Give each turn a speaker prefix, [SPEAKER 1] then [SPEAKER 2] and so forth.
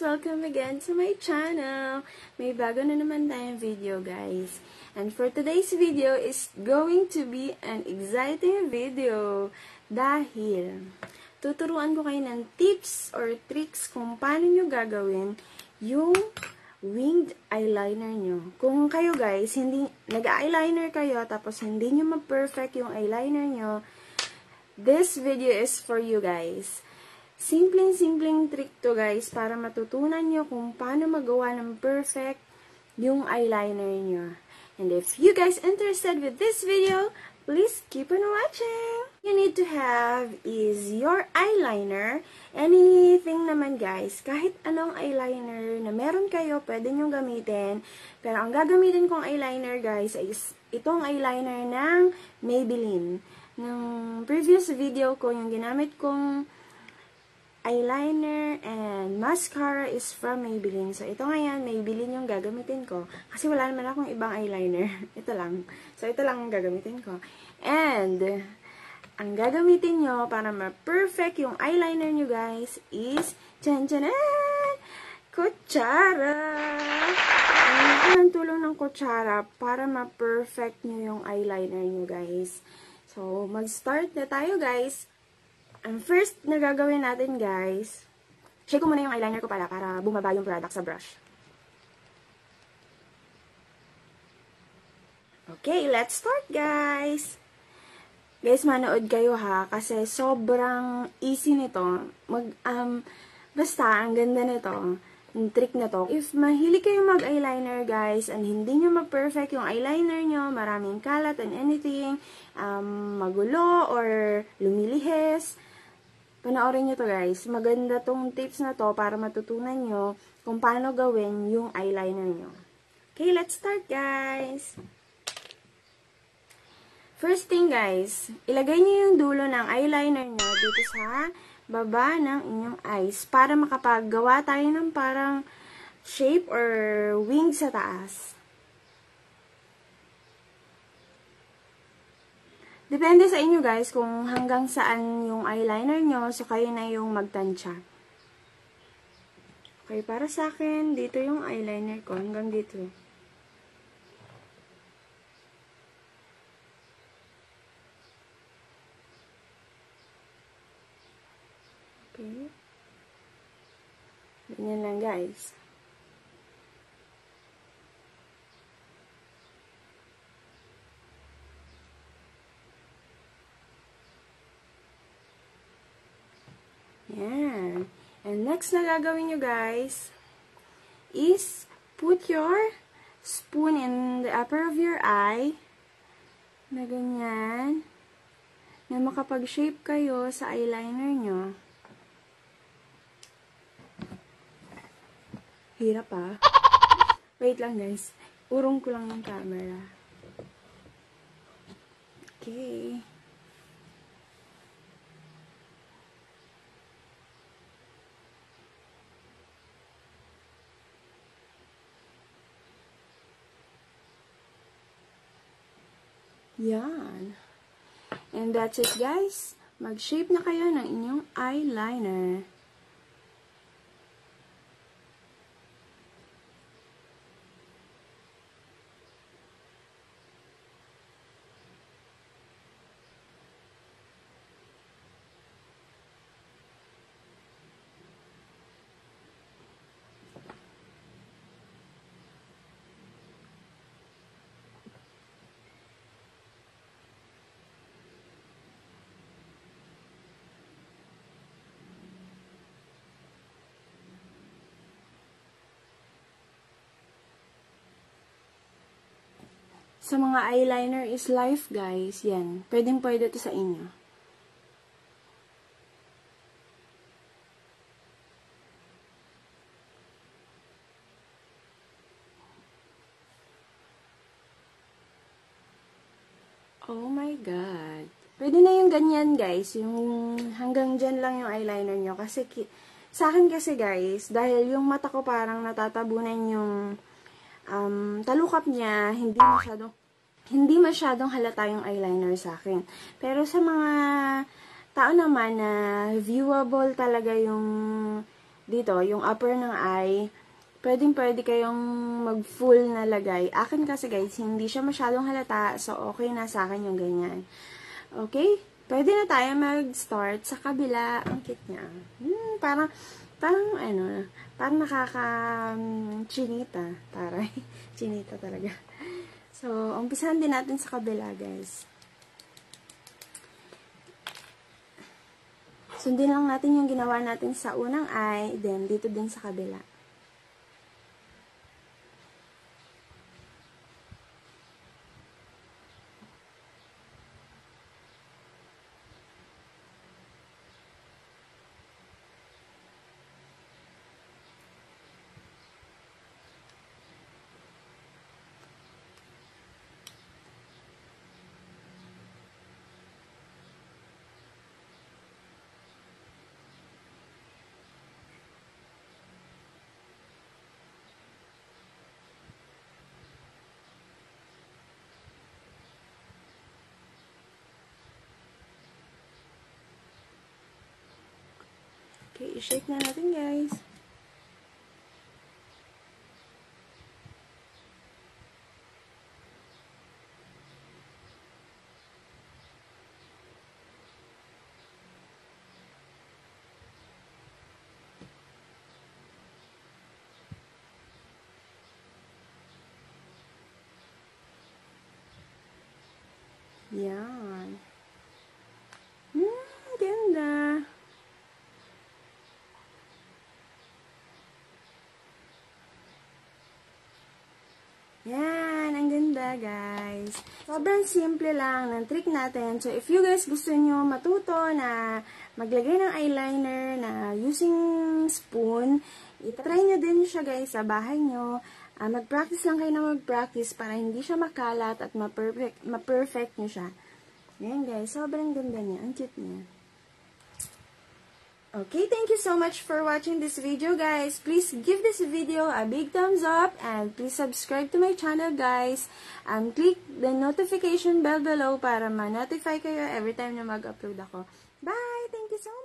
[SPEAKER 1] Welcome again to my channel! May bago na naman tayong video, guys. And for today's video is going to be an exciting video dahil tuturuan ko kayo ng tips or tricks kung paano nyo gagawin yung winged eyeliner nyo. Kung kayo, guys, hindi nag-eyeliner kayo tapos hindi nyo ma-perfect yung eyeliner nyo, this video is for you, guys. Simpleng trick to, guys, para matutunan nyo kung paano magawa ng perfect yung eyeliner nyo. And if you guys interested with this video, please keep on watching. You need to have is your eyeliner. Anything naman, guys. Kahit anong eyeliner na meron kayo, pwede nyo gamitin. Pero ang gagamitin kong eyeliner, guys, is itong eyeliner ng Maybelline. Nung previous video ko, yung ginamit kong eyeliner and mascara is from Maybelline. So, ito ngayon, Maybelline yung gagamitin ko. Kasi wala naman akong ibang eyeliner. Ito lang. So, ito lang ang gagamitin ko. And, ang gagamitin nyo para ma-perfect yung eyeliner nyo, guys, is, tchan-tchanan! Kutsara! Ang tulong ng kutsara para ma-perfect nyo yung eyeliner nyo, guys. So, mag-start na tayo, guys. Ang first na gagawin natin, guys, shake ko muna yung eyeliner ko para bumaba yung product sa brush. Okay, let's start, guys. Guys, manood kayo ha, kasi sobrang easy nito. Basta, ang ganda nito. Yung trick na to. If mahilig kayo mag-eyeliner, guys, and hindi nyo mag-perfect yung eyeliner nyo, maraming kalat and anything, magulo or lumilihis, panoorin nyo to, guys. Maganda tong tips na to para matutunan nyo kung paano gawin yung eyeliner nyo. Okay, let's start, guys. First thing, guys, ilagay nyo yung dulo ng eyeliner nyo dito sa baba ng inyong eyes para makapaggawa tayo ng parang shape or wing sa taas. Depende sa inyo, guys, kung hanggang saan yung eyeliner nyo, so kayo na yung magtansya. Okay, para sa akin, dito yung eyeliner ko, hanggang dito. Okay. Ganyan lang, guys. Yan. And next na gagawin nyo, guys, is put your spoon in the upper of your eye na ganyan, na makapag-shape kayo sa eyeliner nyo. Hirap ah. Wait lang, guys. Urong ko lang yung camera. Okay. Yan. And that's it, guys. Mag-shape na kayo ng inyong eyeliner. Sa mga eyeliner is life, guys. Yan. Pwedeng-pwede ito sa inyo. Oh my God. Pwede na yung ganyan, guys. Yung hanggang dyan lang yung eyeliner nyo. Kasi, sa akin kasi, guys, dahil yung mata ko parang natatabunan yung talukap niya, hindi masyadong halata yung eyeliner sa akin. Pero sa mga tao naman na viewable talaga yung dito, yung upper ng eye, pwede kayong mag-full na lagay. Akin kasi guys, hindi siya masyadong halata, so okay na sa akin yung ganyan. Okay? Pwede na tayo mag-start sa kabila. Ang cute niya. Parang nakaka-chinita. Chinita talaga. So, umpisahan din natin sa kabila, guys. Sundin lang natin yung ginawa natin sa unang eye, then dito din sa kabila. Okay, i-shake na natin, guys. Yan. Ganda. Yan, ang ganda guys. Sobrang simple lang ng trick natin. So, if you guys gusto nyo matuto na maglagay ng eyeliner na using spoon, itry nyo din siya guys sa bahay nyo. Mag-practice lang kayo na mag-practice para hindi siya makalat at ma-perfect nyo siya. Yan guys, sobrang ganda niya. Ang cute niya. Okay, thank you so much for watching this video, guys. Please give this video a big thumbs up and please subscribe to my channel, guys. Click the notification bell below para ma-notify kayo every time na mag-upload ako. Bye! Thank you so much!